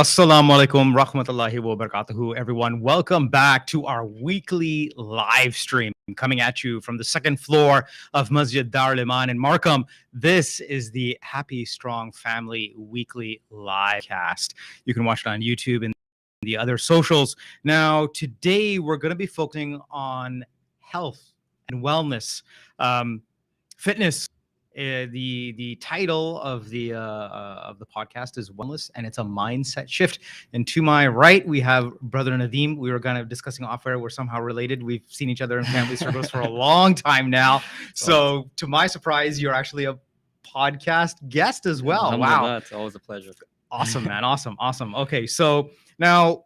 Assalamu alaikum rahmatullahi wa barakatuhu, everyone. Welcome back to our weekly live stream coming at you from the second floor of Masjid Dar al-Iman in Markham. This is the Happy Strong Family weekly live cast. You can watch it on YouTube and the other socials. Now, today we're going to be focusing on health and wellness, fitness. The title of the podcast is wellness, and it's a mindset shift. And to my right, we have brother Nadeem. We were kind of discussing off air. We're somehow related. We've seen each other in family circles for a long time now. So, to my surprise, you're actually a podcast guest as well. Wow, it's always a pleasure. Awesome, man. Awesome. Okay, so now,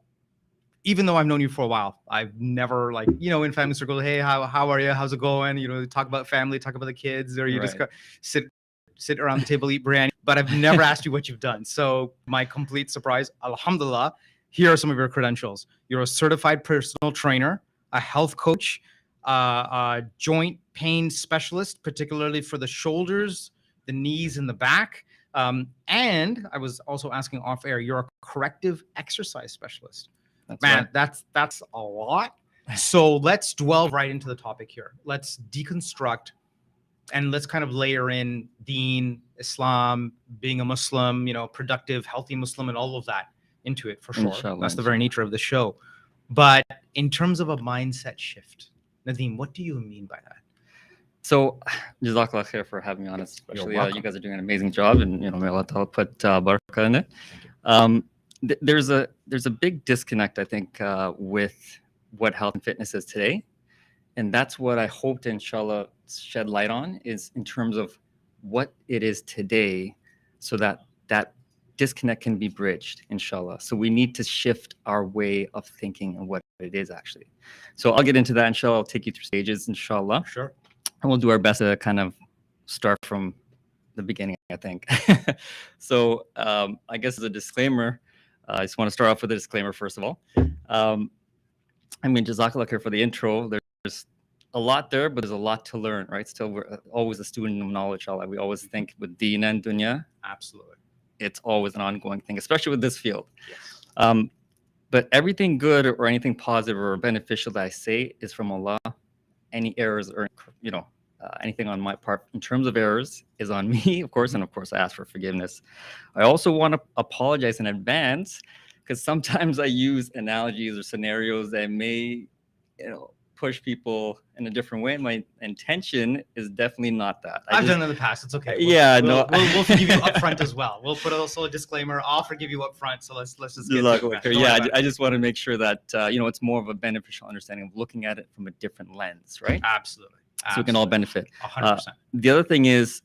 even though I've known you for a while, I've never in family circles, hey, how are you? How's it going? Talk about family, talk about the kids, or you just sit around the table, eat biryani. But I've never asked you what you've done. So my complete surprise, alhamdulillah, here are some of your credentials. You're a certified personal trainer, a health coach, a joint pain specialist, particularly for the shoulders, the knees, and the back. And I was also asking off air, you're a corrective exercise specialist. That's a lot. So let's dwell right into the topic here. Let's deconstruct and let's kind of layer in Deen, Islam, being a Muslim, productive, healthy Muslim, and all of that into it for sure. Inshallah, That's the very nature of the show. But in terms of a mindset shift, Nadeem, what do you mean by that? So, Jazakallah khair for having me on, especially you guys are doing an amazing job, and may Allah Ta'ala put barakah in it. There's a big disconnect, I think, with what health and fitness is today, and that's what I hope to inshallah shed light on, is in terms of what it is today, so that disconnect can be bridged, inshallah. So we need to shift our way of thinking and what it is actually. So I'll get into that, inshallah. I'll take you through stages, inshallah. Sure. And we'll do our best to kind of start from the beginning, I think. So I guess as a disclaimer, I just want to start off with a disclaimer, first of all. Jazakallah khair for the intro. There's a lot there, but there's a lot to learn, right? Still, we're always a student of knowledge. We always think with deen and dunya. Absolutely. It's always an ongoing thing, especially with this field. Yes. But everything good or anything positive or beneficial that I say is from Allah. Any errors or, anything on my part in terms of errors is on me, of course, and of course I ask for forgiveness. I also want to apologize in advance, because sometimes I use analogies or scenarios that may, push people in a different way. My intention is definitely not that. I've done it in the past. It's okay. We'll forgive you up front as well. We'll put also a disclaimer. I'll forgive you up front. So let's just get that. I just want to make sure that it's more of a beneficial understanding of looking at it from a different lens, right? Absolutely. So we can all benefit. 100%. The other thing is,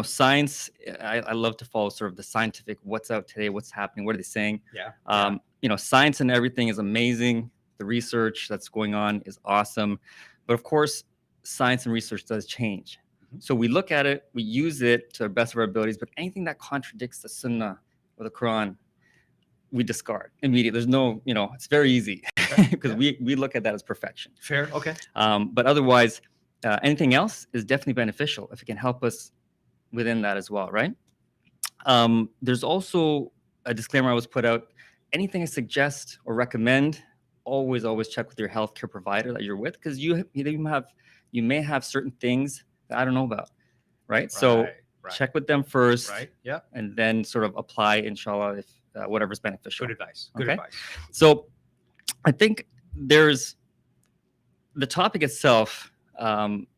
science. I love to follow sort of the scientific. What's out today? What's happening? What are they saying? Yeah. Science and everything is amazing. The research that's going on is awesome, but of course, science and research does change. Mm-hmm. So we look at it, we use it to the best of our abilities, but anything that contradicts the Sunnah or the Quran, we discard immediately. There's no, it's very easy because we look at that as perfection. Fair, okay. But otherwise, anything else is definitely beneficial if it can help us within that as well, right? There's also a disclaimer I was put out. Anything I suggest or recommend, always check with your healthcare provider that you're with, because you may have certain things that I don't know about, right? So check with them first, right? Yeah, and then sort of apply, inshallah, if whatever's beneficial. Good advice. Good advice. So I think there's the topic itself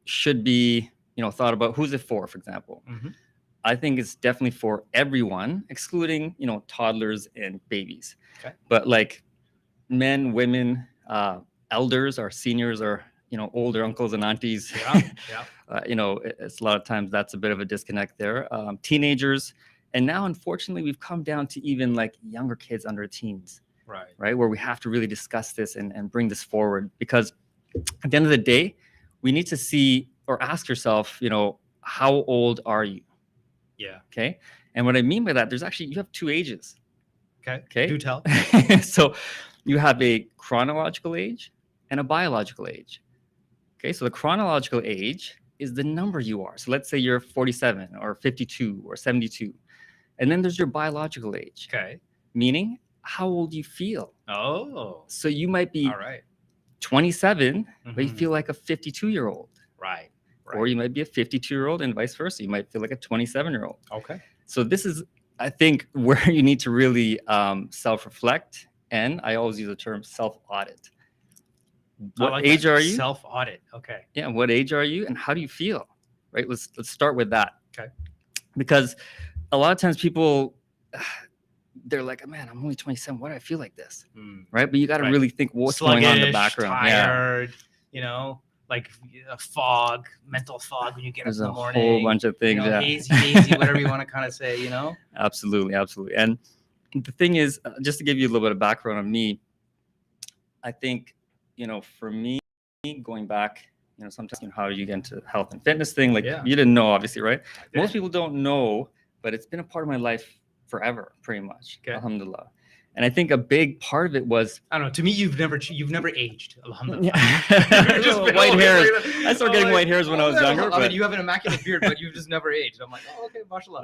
should be thought about. Who's it for example? Mm-hmm. I think it's definitely for everyone, excluding toddlers and babies. Okay. But like men, women, elders, or seniors, or older uncles and aunties. It's a lot of times that's a bit of a disconnect there. Teenagers, and now unfortunately we've come down to even like younger kids under teens. Right, where we have to really discuss this and bring this forward, because at the end of the day, we need to see or ask yourself, how old are you? Yeah. Okay. And what I mean by that, you have two ages. Okay. Do tell. So you have a chronological age and a biological age. Okay. So the chronological age is the number you are. So let's say you're 47 or 52 or 72. And then there's your biological age. Okay. Meaning how old you feel. Oh, So you might be all right. 27, but you feel like a 52-year-old. Right. Or you might be a 52-year-old and vice versa. You might feel like a 27-year-old. Okay. So this is, I think, where you need to really self-reflect. And I always use the term self-audit. What age are you? Self-audit. Okay. Yeah. What age are you? And how do you feel? Right. Let's start with that. Okay. Because a lot of times people, they're like, man, I'm only 27. Why do I feel like this? Right. But you got to really think what's going on in the background. Tired, you know, like a fog, mental fog when you get up in the morning. There's a whole bunch of things. You know, hazy, whatever you want to kind of say, you know? Absolutely. And the thing is, just to give you a little bit of background on me, I think, for me, going back, sometimes, how you get into health and fitness thing, like you didn't know, obviously, right? Most people don't know, but it's been a part of my life forever, pretty much. Okay. Alhamdulillah. And I think a big part of it was, I don't know, to me, you've never aged. Alhamdulillah. Yeah. White hairs. I started getting white hairs when I was younger. I mean, you have an immaculate beard, but you've just never aged. I'm like, oh, okay, mashallah.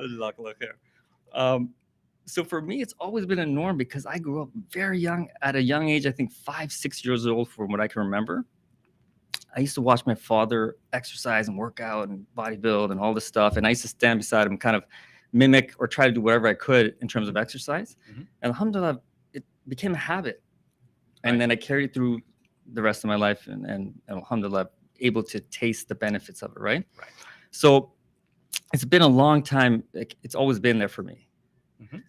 So for me, it's always been a norm because I grew up very young, at a young age, I think 5, 6 years old from what I can remember. I used to watch my father exercise and work out and bodybuild and all this stuff. And I used to stand beside him, kind of mimic or try to do whatever I could in terms of exercise. And alhamdulillah, it became a habit. And then I carried through the rest of my life and alhamdulillah, able to taste the benefits of it, right? So it's been a long time. It's always been there for me.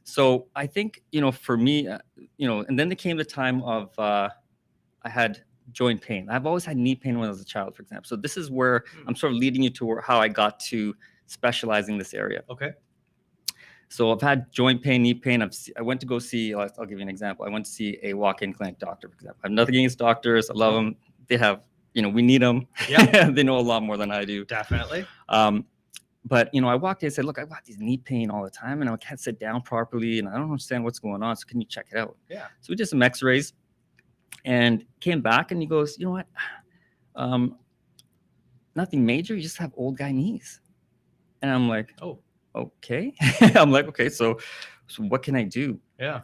So I think, for me, and then there came the time of, I had joint pain. I've always had knee pain when I was a child, for example. So this is where I'm sort of leading you to how I got to specializing in this area. Okay. So I've had joint pain, knee pain. I went to go see, I'll give you an example. I went to see a walk-in clinic doctor, for example. I have nothing against doctors. I love them. They have, we need them. Yeah. They know a lot more than I do. Definitely. But, I walked in and said, look, I've got these knee pain all the time and I can't sit down properly and I don't understand what's going on. So can you check it out? Yeah. So we did some x-rays and came back and he goes, you know what? Nothing major. You just have old guy knees. And I'm like, oh, okay. I'm like, okay, so what can I do? Yeah.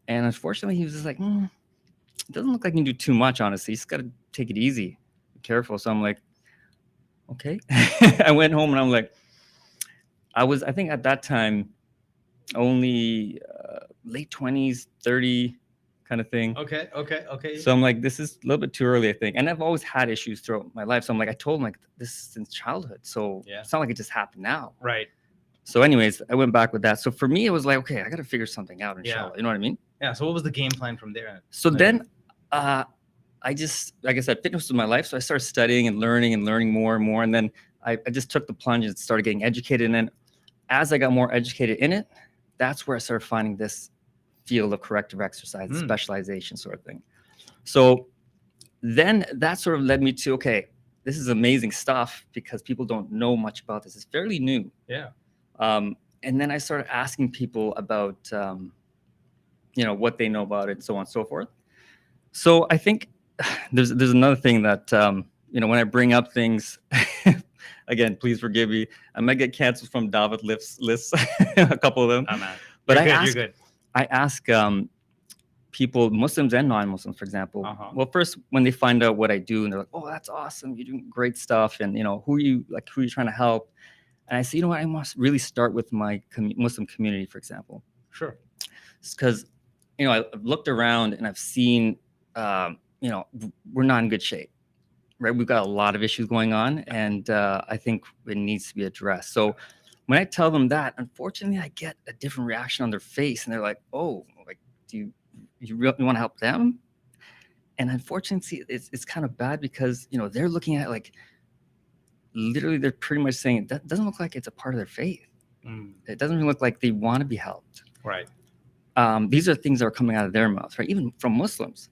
And unfortunately, he was just like, it doesn't look like you can do too much, honestly. You just got to take it easy. Be careful. So I'm like, okay. I went home and I'm like, I think at that time, only late 20s, 30 kind of thing. Okay. So I'm like, this is a little bit too early, I think. And I've always had issues throughout my life. So I'm like, I told him, like, this is since childhood. So it's not like it just happened now. Right. So anyways, I went back with that. So for me, it was like, okay, I got to figure something out, inshallah. You know what I mean? Yeah. So what was the game plan from there? So then I just, like I said, fitness was my life. So I started studying and learning more and more. And then I just took the plunge and started getting educated. And then as I got more educated in it, that's where I started finding this field of corrective exercise, specialization sort of thing. So then that sort of led me to, okay, this is amazing stuff because people don't know much about this. It's fairly new. Yeah. And then I started asking people about, what they know about it, so on and so forth. So I think there's another thing that, when I bring up things, again, please forgive me. I might get canceled from David lists, a couple of them. Oh, man. But you're good. I ask people, Muslims and non-Muslims, for example. Well, first, when they find out what I do, and they're like, "Oh, that's awesome! You're doing great stuff." And who are you trying to help? And I say, you know what? I must really start with my Muslim community, for example. Sure. Because I've looked around and I've seen, we're not in good shape. Right, we've got a lot of issues going on, and I think it needs to be addressed. So when I tell them that, unfortunately, I get a different reaction on their face, and they're like, "Oh, like, do you really want to help them?" And unfortunately, it's kind of bad because they're looking at, like, literally, they're pretty much saying that doesn't look like it's a part of their faith. It doesn't even look like they want to be helped. Right. These are things that are coming out of their mouths, right? Even from Muslims.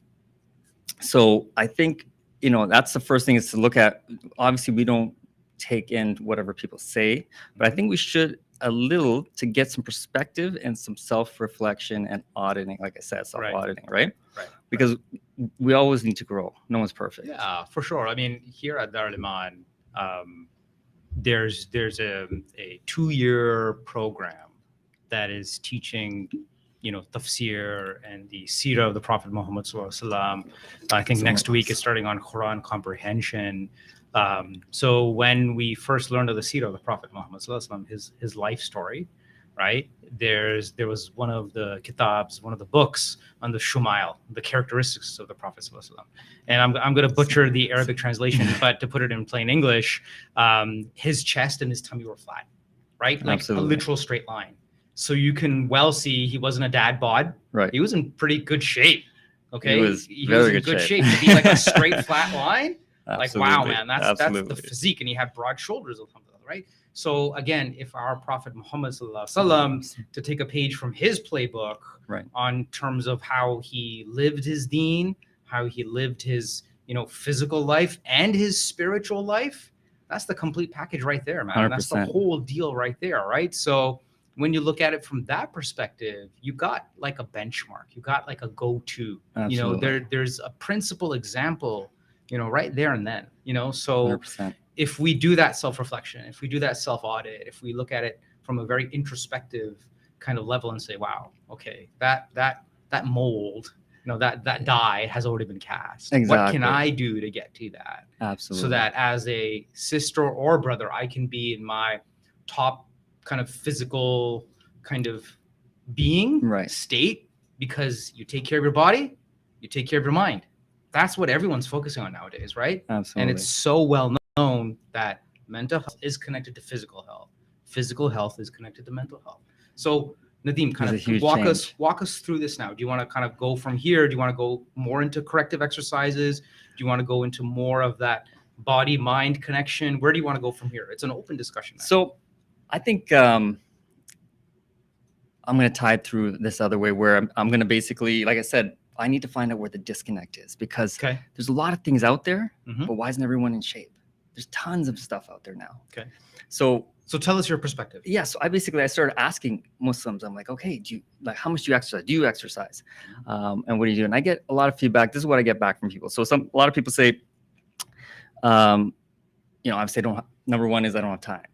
So I think. That's the first thing is to look at. Obviously, we don't take in whatever people say, but I think we should a little to get some perspective and some self-reflection and auditing. Like I said, self-auditing, right? Because we always need to grow. No one's perfect. Yeah, for sure. I mean, here at Dar al-Iman, there's a 2-year program that is teaching tafsir and the seerah of the Prophet Muhammad Sallallahu Alaihi Wasallam. I think next week is starting on Quran comprehension. So when we first learned of the seerah of the Prophet Muhammad Sallallahu Alaihi Wasallam, his life story, right? There was one of the kitabs, one of the books on the Shumail, the characteristics of the Prophet Sallallahu Alaihi Wasallam. And I'm going to butcher the Arabic translation, but to put it in plain English, his chest and his tummy were flat, right? Like Absolutely. a literal straight line. So you can well see he wasn't a dad bod. Right. He was in pretty good shape. Okay. He was in very good shape. To be like a straight flat line. Like, wow, man, that's the physique. And he had broad shoulders, right? So again, if our Prophet Muhammad Sallallahu Alaihi Wasallam, to take a page from his playbook, right, on terms of how he lived his deen, how he lived his, physical life and his spiritual life, that's the complete package right there, man. 100%. That's the whole deal right there, right? So when you look at it from that perspective, you got like a benchmark, you got like a go-to. Absolutely. There's a principal example, right there and then, so 100%. If we do that self-reflection, if we do that self-audit, if we look at it from a very introspective kind of level and say, wow, okay, that mold, that die has already been cast. Exactly. What can I do to get to that? Absolutely. So that as a sister or brother, I can be in my top kind of physical kind of being, right, state, because you take care of your body, you take care of your mind. That's what everyone's focusing on nowadays, right? Absolutely. And it's so well known that mental health is connected to physical health. Physical health is connected to mental health. So Nadeem, kind of walk us through this now. Do you want to kind of go from here? Do you want to go more into corrective exercises? Do you want to go into more of that body-mind connection? Where do you want to go from here? It's an open discussion now. So I think I'm going to tie it through this other way where I'm going to basically, like I said, I need to find out where the disconnect is, because there's a lot of things out there, but why isn't everyone in shape? There's tons of stuff out there now. Okay. So tell us your perspective. Yeah. So I started asking Muslims, I'm like, okay, how much do you exercise? Do you exercise? And what do you do? And I get a lot of feedback. This is what I get back from people. So a lot of people say, I say, number one is I don't have time.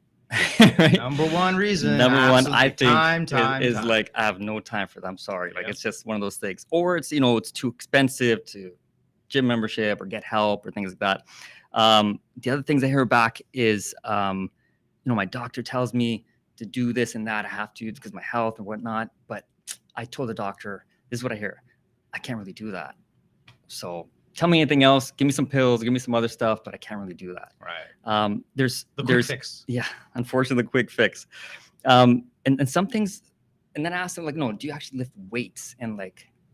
Right? Number one reason. Number one, I think time. Like, I have no time for that. I'm sorry. Like, it's just one of those things. Or it's, it's too expensive to gym membership or get help or things like that. The other things I hear back is, my doctor tells me to do this and that. I have to because of my health and whatnot. But I told the doctor, this is what I hear. I can't really do that. So tell me anything else. Give me some pills. Give me some other stuff. But I can't really do that. Right. There's the quick fix. Yeah, unfortunately, the quick fix. And some things. And then I asked them, like, no, do you actually lift weights and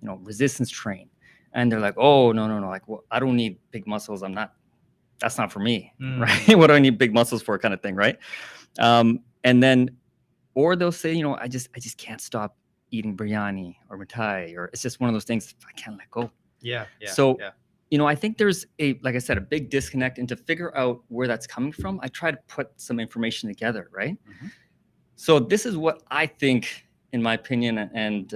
resistance train? And they're like, oh, no. Like, well, I don't need big muscles. That's not for me, right? What do I need big muscles for, kind of thing, right? And then, or they'll say, I just can't stop eating biryani or mithai, or it's just one of those things I can't let go. Yeah. So, I think there's like I said, a big disconnect, and to figure out where that's coming from, I try to put some information together, right? Mm-hmm. So this is what I think, in my opinion, and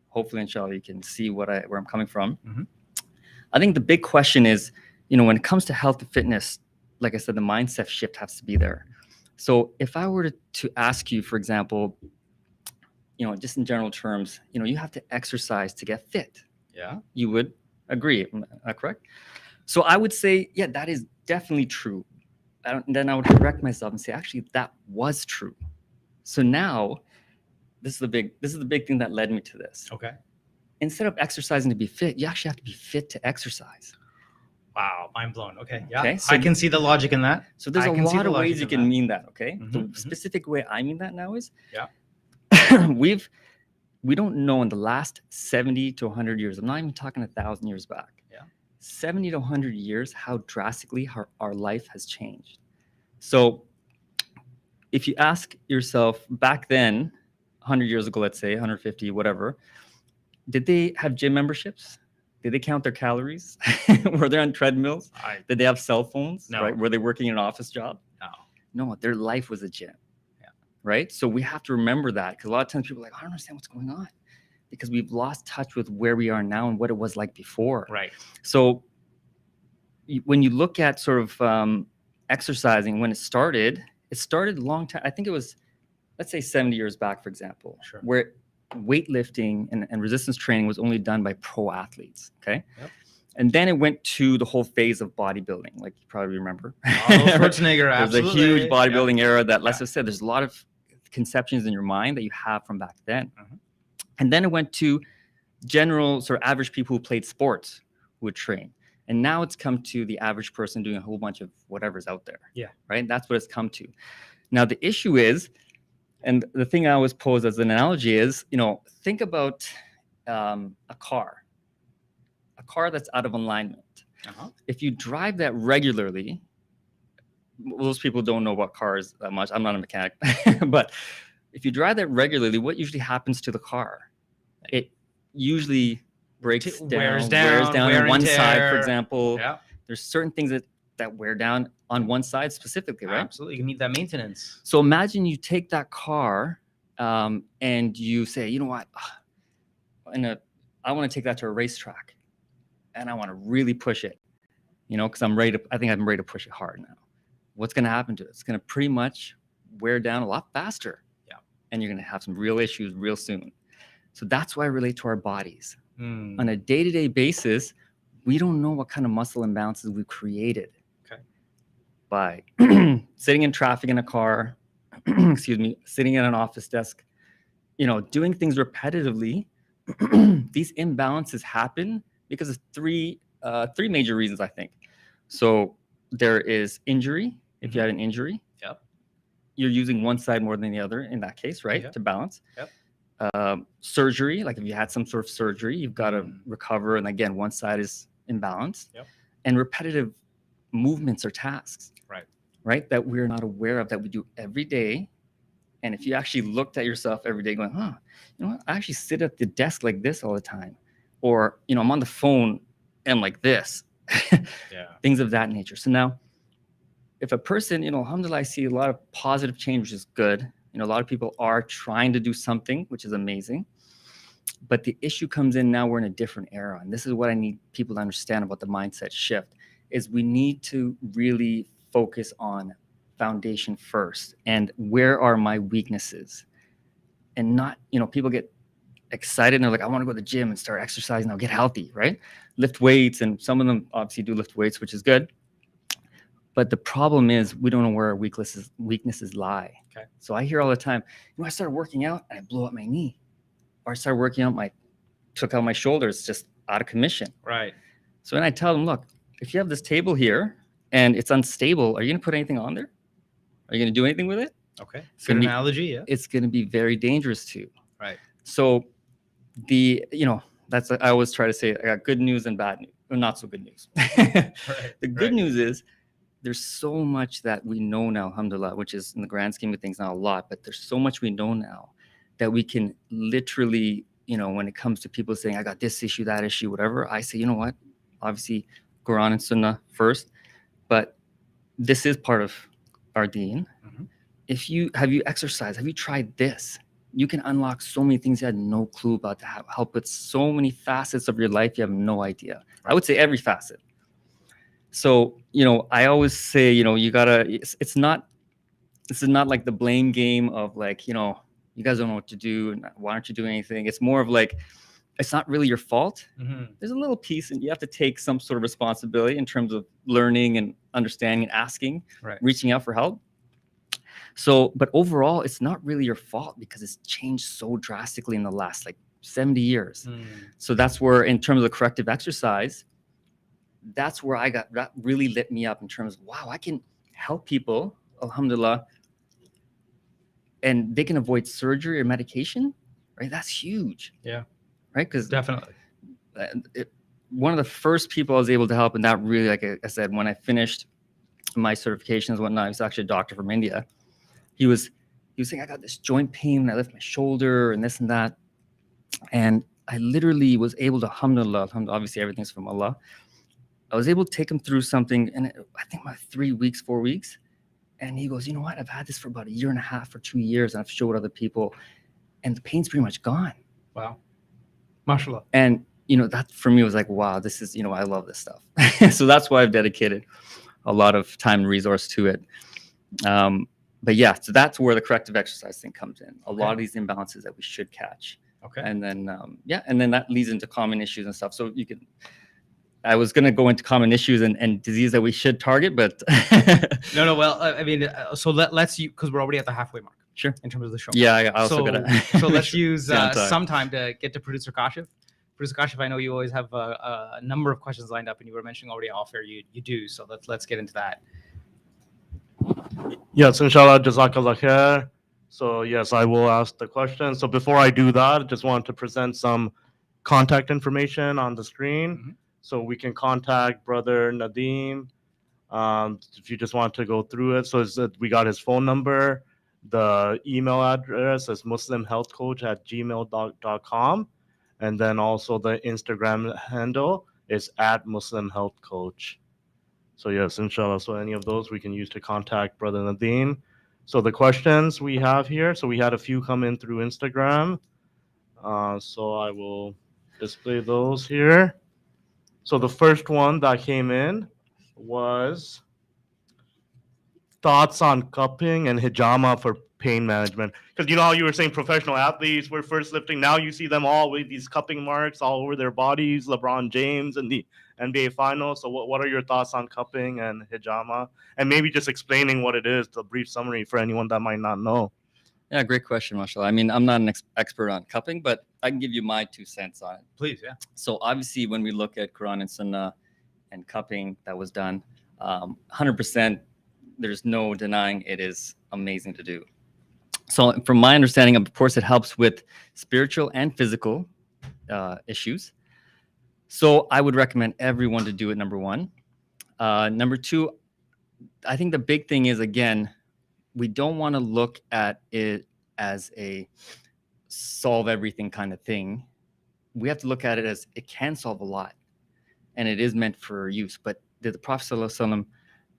hopefully, inshallah, you can see where I'm coming from. Mm-hmm. I think the big question is, when it comes to health and fitness, like I said, the mindset shift has to be there. So if I were to ask you, for example, just in general terms, you have to exercise to get fit. Yeah. You would agree, am I correct? So I would say, yeah, that is definitely true. Then I would correct myself and say, actually, that was true. So now, this is the big thing that led me to this. Okay. Instead of exercising to be fit, you actually have to be fit to exercise. Wow, mind blown. Okay, yeah, okay, so I can see the logic in that. So there's a lot of ways you can mean that. Okay, the specific way I mean that now is, we don't know in the last 70 to 100 years. I'm not even talking 1,000 years back. Yeah, 70 to 100 years, how drastically our life has changed. So if you ask yourself back then, 100 years ago, let's say 150, whatever, did they have gym memberships? Did they count their calories? Were they on treadmills? Did they have cell phones? No. Right? Were they working in an office job? No, their life was a gym. Yeah. Right? So we have to remember that, because a lot of times people are like, I don't understand what's going on, because we've lost touch with where we are now and what it was like before. Right. So when you look at sort of exercising, when it started a long time. I think it was, let's say 70 years back, for example, sure, where weightlifting and resistance training was only done by pro athletes. Okay. Yep. And then it went to the whole phase of bodybuilding, like you probably remember. Arnold Schwarzenegger, absolutely. There's a huge bodybuilding era that, let's just say, there's a lot of conceptions in your mind that you have from back then. And then it went to general sort of average people who played sports who would train. And now it's come to the average person doing a whole bunch of whatever's out there. Yeah. Right. That's what it's come to. Now, the issue is, and the thing I always pose as an analogy is, think about a car that's out of alignment. If you drive that regularly, most people don't know about cars that much. I'm not a mechanic, but if you drive that regularly, what usually happens to the car? It usually breaks down, wears down on one side, for example. Yeah. There's certain things that wear down on one side specifically, right? Absolutely. You need that maintenance. So imagine you take that car and you say, you know what? I want to take that to a racetrack and I want to really push it, because I think I'm ready to push it hard now. What's going to happen to it? It's going to pretty much wear down a lot faster. Yeah. And you're going to have some real issues real soon. So that's why I relate to our bodies. On a day-to-day basis, we don't know what kind of muscle imbalances we've created by sitting in traffic in a car, sitting at an office desk, doing things repetitively. These imbalances happen because of three major reasons, I think. So there is injury. If you had an injury, you're using one side more than the other in that case, right? To balance. Surgery, like if you had some sort of surgery, you've got to recover. And again, one side is imbalanced. And repetitive movements or tasks, right? That we're not aware of, that we do every day. And if you actually looked at yourself every day going, you know what? I actually sit at the desk like this all the time. Or, I'm on the phone and like this. Things of that nature. So now, if a person, alhamdulillah, I see a lot of positive change, which is good. A lot of people are trying to do something, which is amazing. But the issue comes in now, we're in a different era. And this is what I need people to understand about the mindset shift, is we need to really focus on foundation first. And where are my weaknesses? And not, people get excited and they're like, I want to go to the gym and start exercising. I'll get healthy, right? Lift weights. And some of them obviously do lift weights, which is good. But the problem is we don't know where our weaknesses lie. Okay. So I hear all the time, I started working out and I blew up my knee. Or I started working out, took out my shoulders, just out of commission. Right. So then I tell them, look, if you have this table here and it's unstable, are you going to put anything on there? Are you going to do anything with it? Okay. Good analogy, yeah. It's going to be very dangerous too. Right. So that's, I always try to say, I got good news and bad news, or not so good news. The good news is, there's so much that we know now, alhamdulillah, which is in the grand scheme of things not a lot, but there's so much we know now that we can literally, when it comes to people saying, I got this issue, that issue, whatever, I say, you know what? Obviously, Quran and Sunnah first, but this is part of our deen. Have you exercised? Have you tried this? You can unlock so many things you had no clue about to help with so many facets of your life. You have no idea. I would say every facet. So, I always say, you gotta, this is not like the blame game of like, you guys don't know what to do and why aren't you doing anything? It's more of like, it's not really your fault. There's a little piece and you have to take some sort of responsibility in terms of learning and understanding and asking, reaching out for help. So, but overall, it's not really your fault because it's changed so drastically in the last 70 years. So that's where, in terms of corrective exercise, that's where that really lit me up in terms of, wow, I can help people, alhamdulillah, and they can avoid surgery or medication, right? That's huge. Yeah. Right? Because definitely. One of the first people I was able to help, and that really, like I said, when I finished my certifications and whatnot, I was actually a doctor from India. He was saying, I got this joint pain and I lift my shoulder and this and that. And I literally was able to, alhamdulillah, obviously everything's from Allah. I was able to take him through something, and I think about 3 weeks, 4 weeks. And he goes, you know what? I've had this for about 1.5 years or 2 years, and I've showed other people, and the pain's pretty much gone. Wow. MashaAllah. And, that for me was like, wow, this is, I love this stuff. So that's why I've dedicated a lot of time and resource to it. But yeah, so that's where the corrective exercise thing comes in. A lot of these imbalances that we should catch. Okay. And then and then that leads into common issues and stuff. So you can. I was going to go into common issues and disease that we should target, but no. Well, I mean, so let's because we're already at the halfway mark. Sure. In terms of the show. Yeah, I also gotta. So let's use some time to get to producer Kashif. Producer Kashif, I know you always have a number of questions lined up, and you were mentioning already off air you do. So let's get into that. Yes, inshallah, jazakallah khair. So yes, I will ask the question. So before I do that, I just want to present some contact information on the screen. Mm-hmm. So we can contact brother Nadeem. If you just want to go through it. So we got his phone number. The email address is muslimhealthcoach@gmail.com. And then also the Instagram handle is @muslimhealthcoach. So yes, inshallah. So any of those we can use to contact brother Nadeem. So the questions we have here. So we had a few come in through Instagram. So I will display those here. So the first one that came in was thoughts on cupping and hijama for pain management. Because you know how you were saying professional athletes were first lifting. Now you see them all with these cupping marks all over their bodies. LeBron James in the NBA Finals. So what are your thoughts on cupping and hijama? And maybe just explaining what it is, the brief summary for anyone that might not know. Yeah, great question, mashallah. I mean, I'm not an expert on cupping, but I can give you my 2 cents on it. Please, yeah. So obviously, when we look at Quran and Sunnah and cupping that was done, 100%, there's no denying it is amazing to do. So from my understanding, of course, it helps with spiritual and physical issues. So I would recommend everyone to do it, number one. Number two, I think the big thing is, again, we don't want to look at it as a solve everything kind of thing. We have to look at it as it can solve a lot, and it is meant for use. But the Prophet ﷺ,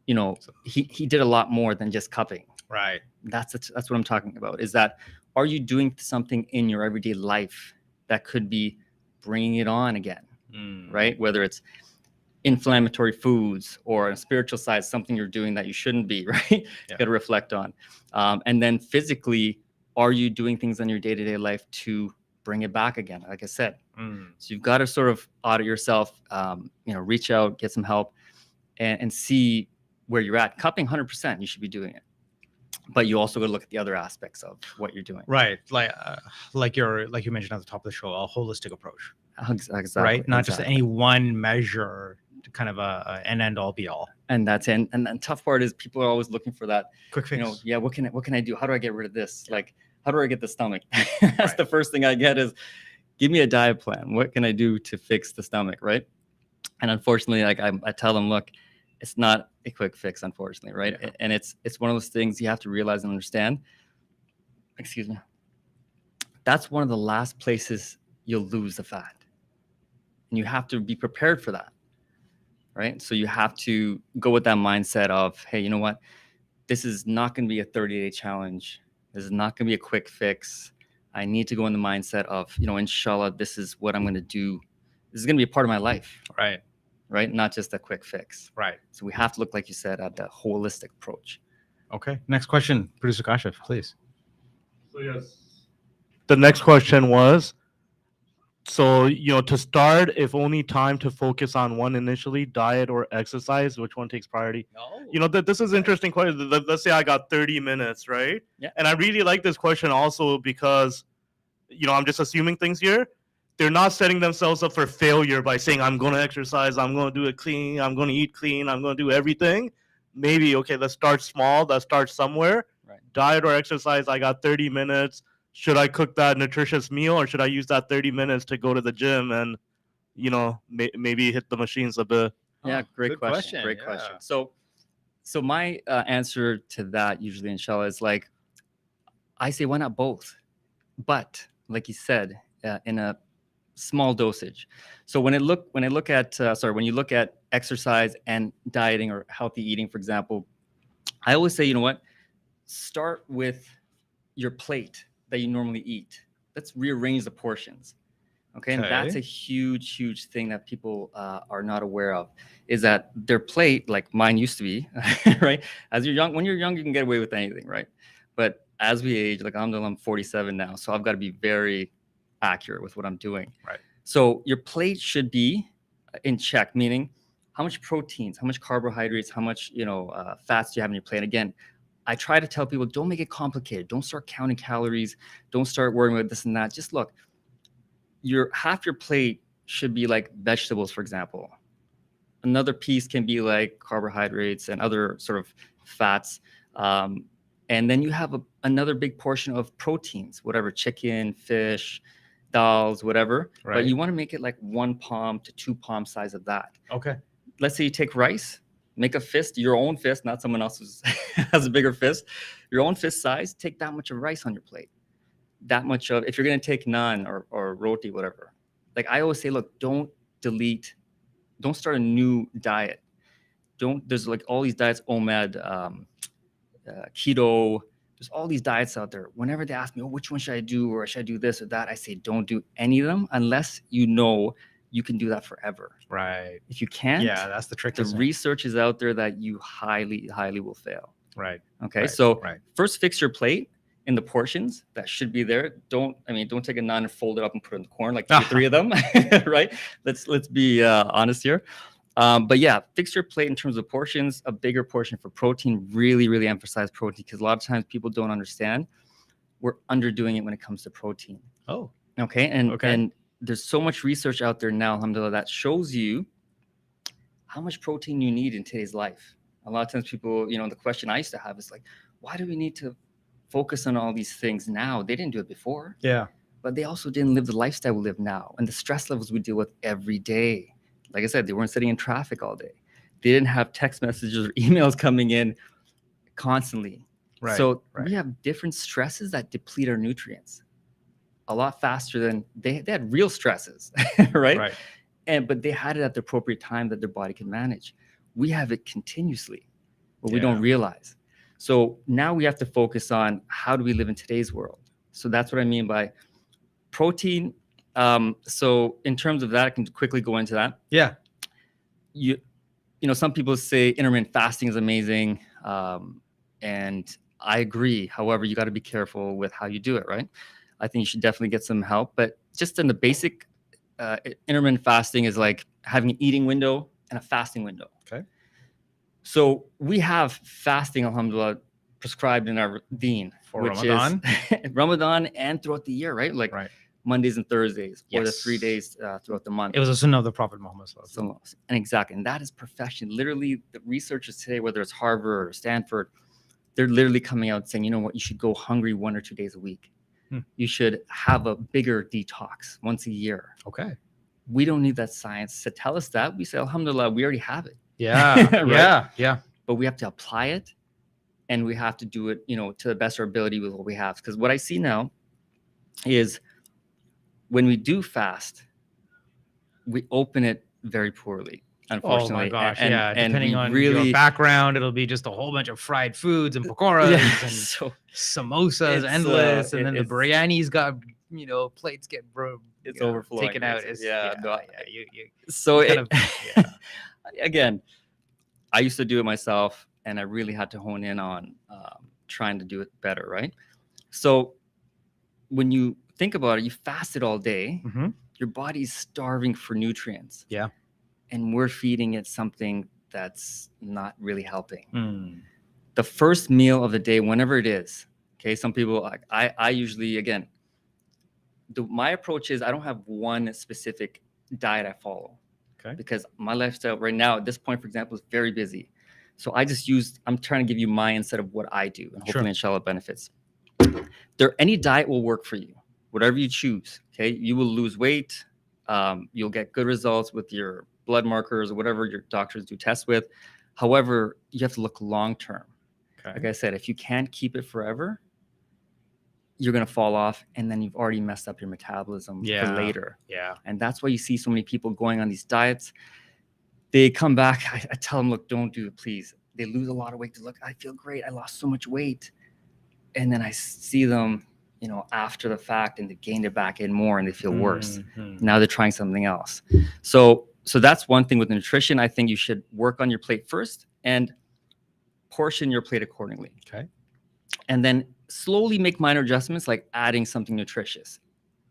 you know, he did a lot more than just cupping. Right. That's what I'm talking about. Is that, are you doing something in your everyday life that could be bringing it on again, right? Whether it's inflammatory foods or on a spiritual side, something you're doing that you shouldn't be, right? You got to reflect on. And then physically, are you doing things in your day-to-day life to bring it back again? Like I said, so you've got to sort of audit yourself, reach out, get some help, and see where you're at. Cupping, 100%, you should be doing it. But you also got to look at the other aspects of what you're doing. Right. Like you mentioned at the top of the show, a holistic approach. Exactly. Right. Not just any one measure, kind of an end all be all. And that's it. And the tough part is people are always looking for that quick fix. What can I do? How do I get rid of this? Like, how do I get the stomach? That's the first thing I get is, give me a diet plan. What can I do to fix the stomach? Right. And unfortunately, like I tell them, look, it's not a quick fix, unfortunately, right? Yeah. And it's one of those things you have to realize and understand. Excuse me. That's one of the last places you'll lose the fat. And you have to be prepared for that, right? So you have to go with that mindset of, hey, you know what? This is not going to be a 30-day challenge. This is not going to be a quick fix. I need to go in the mindset of, inshallah, this is what I'm going to do. This is going to be a part of my life. Right? Not just a quick fix. Right. So we have to look, like you said, at the holistic approach. Okay. Next question, Producer Kashif, please. So yes, the next question was, so, to start, if only time to focus on one initially, diet or exercise, which one takes priority? No. This is interesting question. Let's say I got 30 minutes, right? Yeah. And I really like this question also because, I'm just assuming things here. They're not setting themselves up for failure by saying, I'm going to exercise, I'm going to do it clean, I'm going to eat clean, I'm going to do everything. Maybe, okay, let's start small, let's start somewhere. Right. Diet or exercise, I got 30 minutes. Should I cook that nutritious meal or should I use that 30 minutes to go to the gym and, maybe hit the machines a bit? Yeah, great question. Great question. So my answer to that usually, inshallah, is like, I say, why not both? But like you said, in a small dosage. So when you look at exercise and dieting or healthy eating, for example, I always say, start with your plate that you normally eat. Let's rearrange the portions. Okay. And that's a huge thing that people are not aware of, is that their plate, like mine used to be, right? When you're young, you can get away with anything, right? But as we age, like I'm 47 now, so I've got to be very accurate with what I'm doing. Right. So your plate should be in check, meaning how much proteins, how much carbohydrates, how much fats do you have in your plate. And again, I try to tell people, don't make it complicated. Don't start counting calories. Don't start worrying about this and that. Just look, half your plate should be like vegetables, for example. Another piece can be like carbohydrates and other sort of fats. And then you have another big portion of proteins, whatever, chicken, fish, dals, whatever. Right. But you want to make it like 1 palm to 2 palm size of that. Okay. Let's say you take rice, make a fist, your own fist, not someone else's has a bigger fist, your own fist size, take that much of rice on your plate. That much of, if you're going to take naan or roti, whatever. Like I always say, look, don't start a new diet. There's like all these diets, OMAD, keto, there's all these diets out there. Whenever they ask me, oh, which one should I do? Or should I do this or that? I say, don't do any of them unless you know you can do that forever. Right. If you can't, that's the trick. The research is out there that you highly, highly will fail. Right. Okay. Right. So right. First fix your plate in the portions that should be there. Don't take a naan and fold it up and put it in the corner, like 2 or 3 of them, right? Let's be honest here. But yeah, fix your plate in terms of portions, a bigger portion for protein, really, really emphasize protein because a lot of times people don't understand we're underdoing it when it comes to protein. Oh, okay. And there's so much research out there now, alhamdulillah, that shows you how much protein you need in today's life. A lot of times people, the question I used to have is like, why do we need to focus on all these things now? They didn't do it before. Yeah. But they also didn't live the lifestyle we live now and the stress levels we deal with every day. Like I said, they weren't sitting in traffic all day. They didn't have text messages or emails coming in constantly. Right. So we have different stresses that deplete our nutrients a lot faster than they had real stresses, right? Right. But they had it at the appropriate time that their body can manage. We have it continuously, but we don't realize. So now we have to focus on how do we live in today's world. So that's what I mean by protein. So in terms of that, I can quickly go into that. Yeah. Some people say intermittent fasting is amazing. And I agree. However, you got to be careful with how you do it, right? I think you should definitely get some help. But just in the basic, intermittent fasting is like having an eating window and a fasting window. Okay. So we have fasting, alhamdulillah, prescribed in our deen. For which Ramadan? Is Ramadan and throughout the year, right? Like Mondays and Thursdays, or the 3 days throughout the month. It was a sunnah of the Prophet Muhammad. And exactly. And that is perfection. Literally, the researchers today, whether it's Harvard or Stanford, they're literally coming out saying, you know what, you should go hungry 1 or 2 days a week. You should have a bigger detox once a year. Okay. We don't need that science to tell us that. We say, alhamdulillah, we already have it. Yeah. Right? Yeah. But we have to apply it, and we have to do it, to the best of our ability with what we have. Because what I see now is when we do fast, we open it very poorly, unfortunately. Oh my gosh, and depending on your background, it'll be just a whole bunch of fried foods and pakoras and samosas, endless, and then the biryani's got, plates get overflowing. Taken out. Again, I used to do it myself, and I really had to hone in on trying to do it better, right? So when you think about it, you fasted all day, your body's starving for nutrients. Yeah. And we're feeding it something that's not really helping. The first meal of the day, whenever it is, okay, some people, I usually, again, my approach is I don't have one specific diet I follow. Okay. Because my lifestyle right now, at this point, for example, is very busy. So I'm trying to give you my instead of what I do, and hopefully, inshallah, benefits. Any diet will work for you, whatever you choose. Okay. You will lose weight. You'll get good results with your blood markers or whatever your doctors do tests with. However, you have to look long-term. Okay. Like I said, if you can't keep it forever, you're going to fall off, and then you've already messed up your metabolism for later. Yeah. And that's why you see so many people going on these diets. They come back. I tell them, look, don't do it, please. They lose a lot of weight. They look, I feel great. I lost so much weight. And then I see them, after the fact, and they gained it back in more, and they feel worse. Now they're trying something else. So that's one thing with nutrition. I think you should work on your plate first and portion your plate accordingly. Okay. And then slowly make minor adjustments, like adding something nutritious.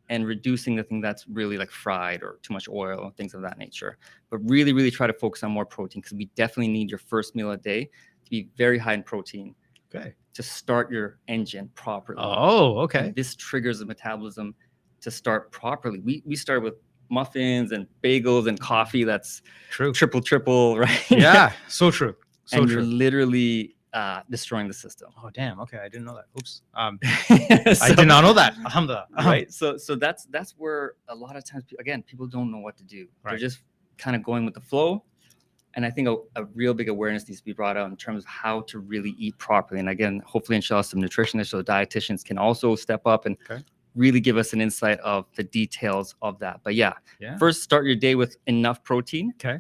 and reducing the thing that's really like fried or too much oil and things of that nature. But really, really try to focus on more protein, because we definitely need your first meal a day to be very high in protein. Okay. To start your engine properly. Oh, okay. And this triggers the metabolism to start properly. We started with muffins and bagels and coffee. That's True. Triple, right? Yeah, so true. So and true. You're literally destroying the system. Oh, damn. Okay, I didn't know that. Oops. So, I did not know that. Alhamdulillah. Right. So that's where a lot of times, again, people don't know what to do. Right. They're just kind of going with the flow. And I think a real big awareness needs to be brought out in terms of how to really eat properly. And again, hopefully, inshallah, some nutritionists or dietitians can also step up and really give us an insight of the details of that. But yeah, first start your day with enough protein. Okay.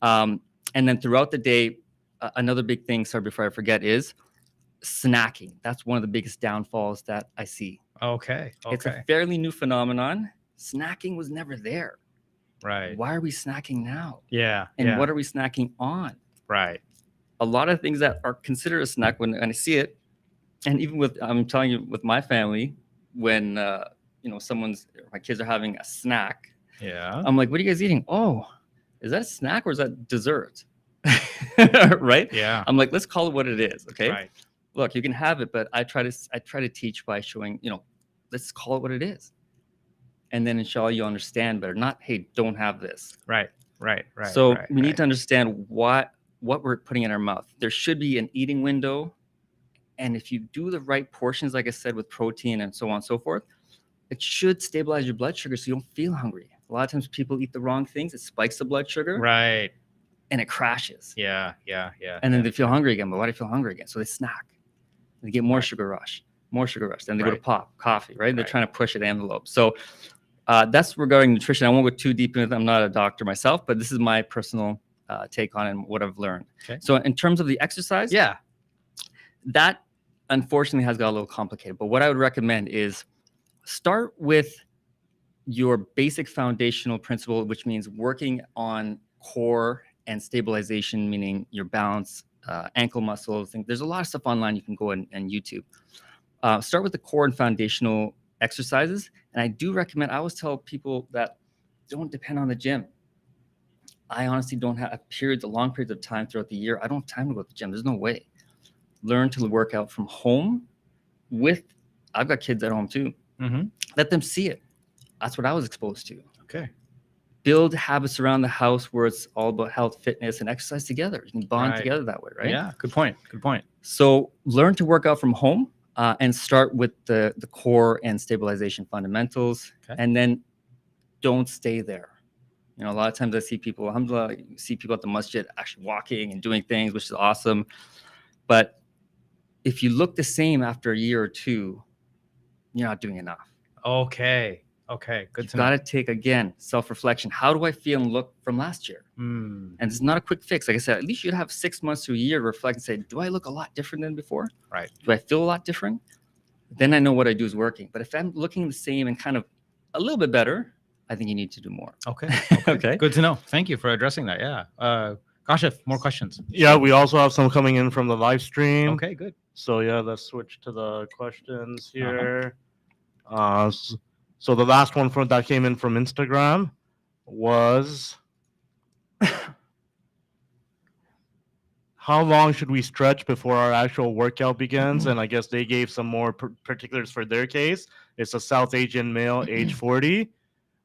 And then throughout the day, another big thing, sorry, before I forget, is snacking. That's one of the biggest downfalls that I see. Okay. It's a fairly new phenomenon. Snacking was never there. Right. Why are we snacking now? Yeah. And what are we snacking on? Right. A lot of things that are considered a snack, when I see it, and even with, I'm telling you, with my family, when my kids are having a snack, I'm like, what are you guys eating? Oh, is that a snack or is that dessert? Right? Yeah. I'm like, let's call it what it is. Okay. Right. Look, you can have it, but I try to teach by showing, let's call it what it is. And then inshallah you'll understand better. Not, hey, don't have this. Right. So we need to understand what we're putting in our mouth. There should be an eating window. And if you do the right portions, like I said, with protein and so on and so forth, it should stabilize your blood sugar so you don't feel hungry. A lot of times people eat the wrong things. It spikes the blood sugar. Right. And it crashes. Yeah. And then they feel hungry again. But why do they feel hungry again? So they snack. They get more sugar rush. Then they go to pop, coffee, right? They're trying to push an envelope. So that's regarding nutrition. I won't go too deep into it. I'm not a doctor myself, but this is my personal take on it and what I've learned. Okay. So in terms of the exercise, that unfortunately has got a little complicated. But what I would recommend is start with your basic foundational principle, which means working on core and stabilization, meaning your balance, ankle muscles. There's a lot of stuff online you can go and YouTube. Start with the core and foundational exercises. And I do recommend, I always tell people that don't depend on the gym. I honestly don't have long periods of time throughout the year. I don't have time to go to the gym. There's no way. Learn to work out from home I've got kids at home too. Mm-hmm. Let them see it. That's what I was exposed to. Okay. Build habits around the house where it's all about health, fitness, and exercise together. You can bond together that way, right? Yeah, good point. So learn to work out from home and start with the core and stabilization fundamentals. Okay. And then don't stay there. A lot of times I see people, alhamdulillah, you see people at the masjid actually walking and doing things, which is awesome. But if you look the same after a year or two, you're not doing enough. Okay. Good to know. Got to take, again, self-reflection. How do I feel and look from last year? And it's not a quick fix. Like I said, at least you'd have 6 months to a year to reflect and say, do I look a lot different than before? Right. Do I feel a lot different? Then I know what I do is working. But if I'm looking the same and kind of a little bit better, I think you need to do more. Okay. Okay. Good to know. Thank you for addressing that. Yeah. Kashif, more questions. Yeah, we also have some coming in from the live stream. Okay, good. So yeah, let's switch to the questions here. So the last one that came in from Instagram was, how long should we stretch before our actual workout begins? And I guess they gave some more particulars for their case. It's a South Asian male, age 40.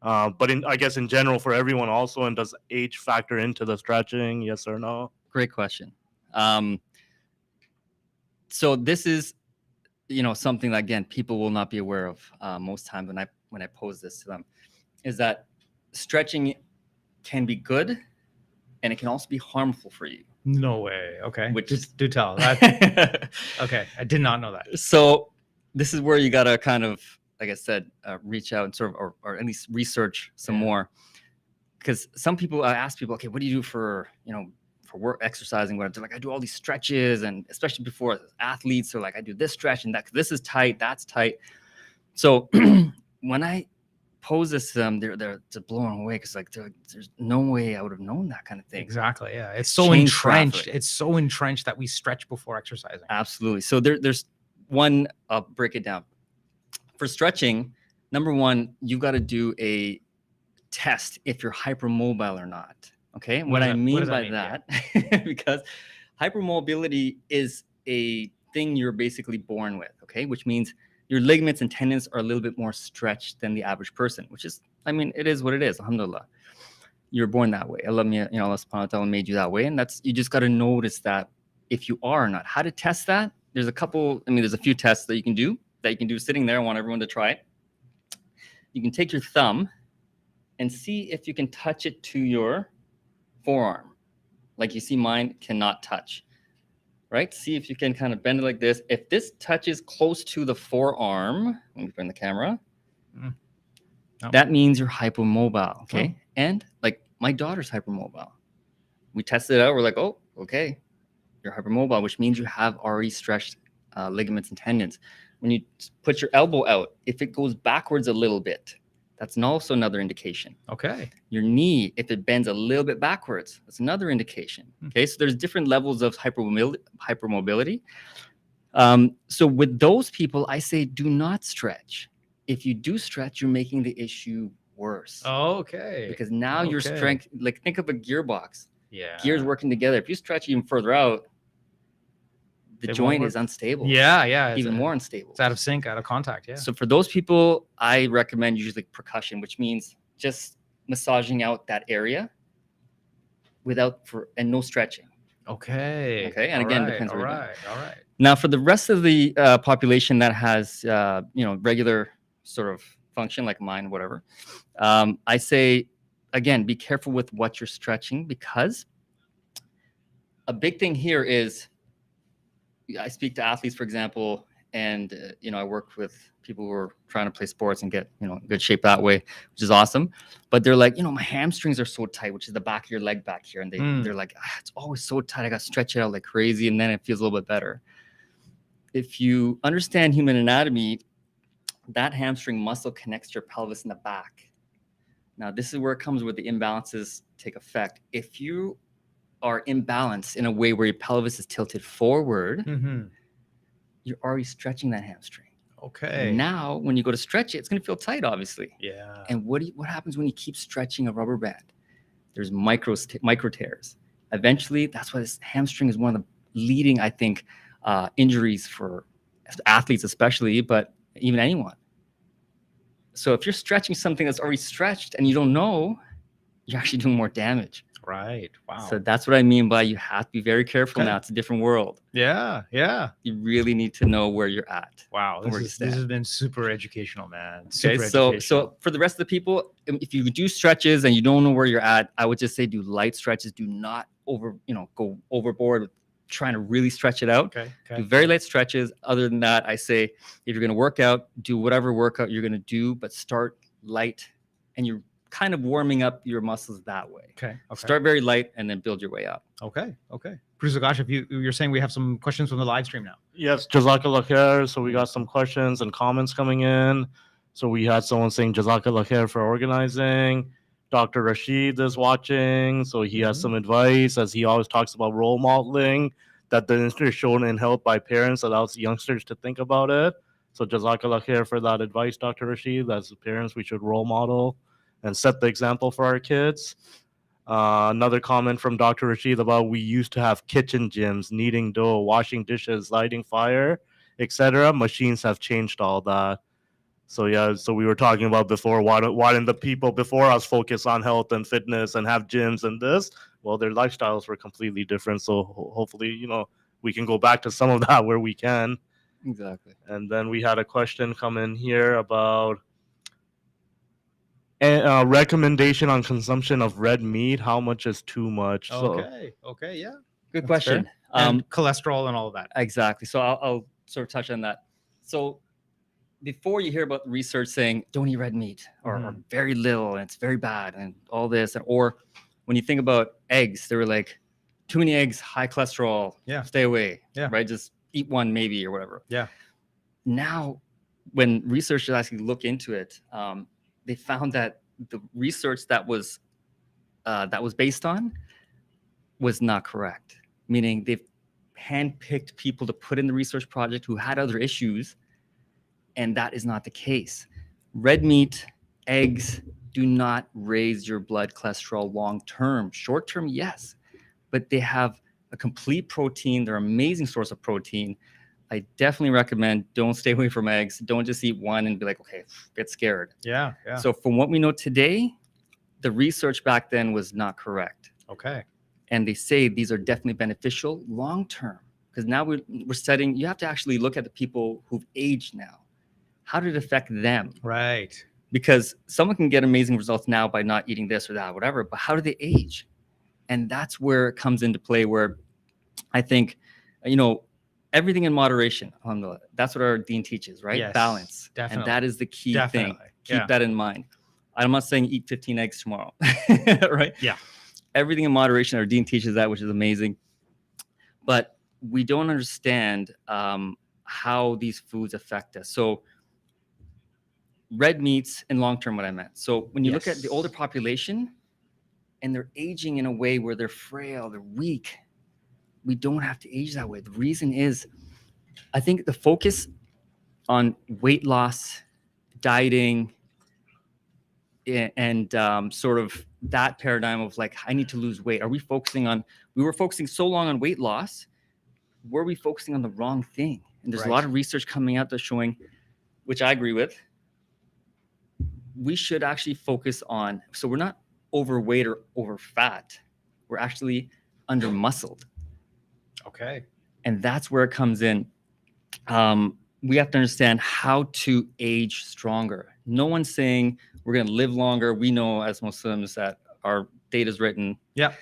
But I guess in general for everyone also, and does age factor into the stretching? Yes or no? Great question. So this is, something that, again, people will not be aware of most times when I pose this to them, is that stretching can be good and it can also be harmful for you. No way. Okay. Which Just do tell. Okay. I did not know that. So this is where you got to kind of, like I said, reach out and sort of, or at least research some more. Because some people, I ask people, okay, what do you do for work, exercising? Where they're like, I do all these stretches, and especially before athletes, they're like, I do this stretch and that, this is tight, that's tight. So when I pose this to them, they're blown away because there's no way I would have known that kind of thing. Exactly. Yeah. It's so Change entrenched. traffic. It's so entrenched that we stretch before exercising. Absolutely. So there's one. I'll break it down. For stretching, number one, you got to do a test if you're hypermobile or not. Okay. What I mean by that, because hypermobility is a thing you're basically born with. Okay. Which means your ligaments and tendons are a little bit more stretched than the average person, which is, I mean, it is what it is. Alhamdulillah. You're born that way. Allah subhanahu wa ta'ala made you that way. And you just got to notice that if you are or not. How to test that? There's a few tests that you can do sitting there. I want everyone to try it. You can take your thumb and see if you can touch it to your forearm. Like you see mine cannot touch, right? See if you can kind of bend it like this. If this touches close to the forearm, let me bring the camera. That means you're hypermobile, okay? And like my daughter's hypermobile. We tested it out. We're like, oh, okay, you're hypermobile, which means you have already stretched ligaments and tendons. When you put your elbow out, if it goes backwards a little bit, that's also another indication. Okay. Your knee, if it bends a little bit backwards, that's another indication. Okay, so there's different levels of hypermobility. So with those people, I say do not stretch. If you do stretch, you're making the issue worse. Okay. Because now your strength, like think of a gearbox. Yeah. Gears working together. If you stretch even further out, the joint is unstable. Yeah. Even more unstable. It's out of sync, out of contact. Yeah. So for those people, I recommend usually percussion, which means just massaging out that area and no stretching. Okay. And again, depends on all right. Now, for the rest of the population that has regular sort of function like mine, whatever, I say again, be careful with what you're stretching, because a big thing here is I speak to athletes, for example, and I work with people who are trying to play sports and get in good shape that way, which is awesome. But they're like, my hamstrings are so tight, which is the back of your leg back here, and they're like, it's always so tight. I got to stretch it out like crazy, and then it feels a little bit better. If you understand human anatomy, that hamstring muscle connects your pelvis in the back. Now, this is where it comes where the imbalances take effect. If you are imbalanced in a way where your pelvis is tilted forward, you're already stretching that hamstring. Okay. Now, when you go to stretch it, it's going to feel tight, obviously. Yeah. And what happens when you keep stretching a rubber band? There's micro tears. Eventually, that's why this hamstring is one of the leading, I think, injuries for athletes, especially, but even anyone. So if you're stretching something that's already stretched and you don't know, you're actually doing more damage. Right. Wow. So that's what I mean by you have to be very careful now. It's a different world. Yeah. You really need to know where you're at. Wow. This has been super educational, man. So for the rest of the people, if you do stretches and you don't know where you're at, I would just say do light stretches. Do not go overboard with trying to really stretch it out. Okay. Do very light stretches. Other than that, I say if you're going to work out, do whatever workout you're going to do, but start light, and you're kind of warming up your muscles that way. Okay. Start very light and then build your way up. Okay. Producer Gosh, if you're saying we have some questions from the live stream now. Yes, Jazakallah khair. So we got some questions and comments coming in. So we had someone saying Jazakallah khair for organizing. Dr. Rashid is watching, so he has some advice, as he always talks about role modeling, that the interest shown and held by parents allows youngsters to think about it. So Jazakallah khair for that advice, Dr. Rashid. As parents, we should role model and set the example for our kids. Another comment from Dr. Rashid about we used to have kitchen gyms, kneading dough, washing dishes, lighting fire, etc. Machines have changed all that. So we were talking about before, why didn't the people before us focus on health and fitness and have gyms and this? Well, their lifestyles were completely different. So hopefully, we can go back to some of that where we can. Exactly. And then we had a question come in here about a recommendation on consumption of red meat. How much is too much? Okay, yeah. Good question. And cholesterol and all of that. Exactly. So I'll sort of touch on that. So before you hear about research saying don't eat red meat or very little and it's very bad and all this, or when you think about eggs, they were like too many eggs, high cholesterol, stay away, right? Just eat one maybe or whatever. Yeah. Now, when researchers actually look into it, they found that the research that was based on was not correct. Meaning they've handpicked people to put in the research project who had other issues, and that is not the case. red meat, eggs do not raise your blood cholesterol long term. Short term, yes, but they have a complete protein. They're an amazing source of protein. I definitely recommend don't stay away from eggs. Don't just eat one and be like, okay, get scared. Yeah. So from what we know today, the research back then was not correct. Okay. And they say these are definitely beneficial long term, because now we're studying. You have to actually look at the people who've aged now. How did it affect them? Right. Because someone can get amazing results now by not eating this or that, whatever, but how do they age? And that's where it comes into play, where I think, everything in moderation. That's what our dean teaches, right? Yes, balance. Definitely. And that is the key thing. Keep that in mind. I'm not saying eat 15 eggs tomorrow, right? Yeah. Everything in moderation. Our dean teaches that, which is amazing. But we don't understand how these foods affect us. So red meats in long term, what I meant. So when you look at the older population and they're aging in a way where they're frail, they're weak, we don't have to age that way. The reason is, I think the focus on weight loss, dieting, and sort of that paradigm of like, I need to lose weight. We were focusing so long on weight loss, were we focusing on the wrong thing? And there's a lot of research coming out that's showing, which I agree with, we should actually focus on, so we're not overweight or over fat. We're actually under muscled. Okay. And that's where it comes in. We have to understand how to age stronger. No one's saying we're going to live longer. We know as Muslims that our data is written. Yeah.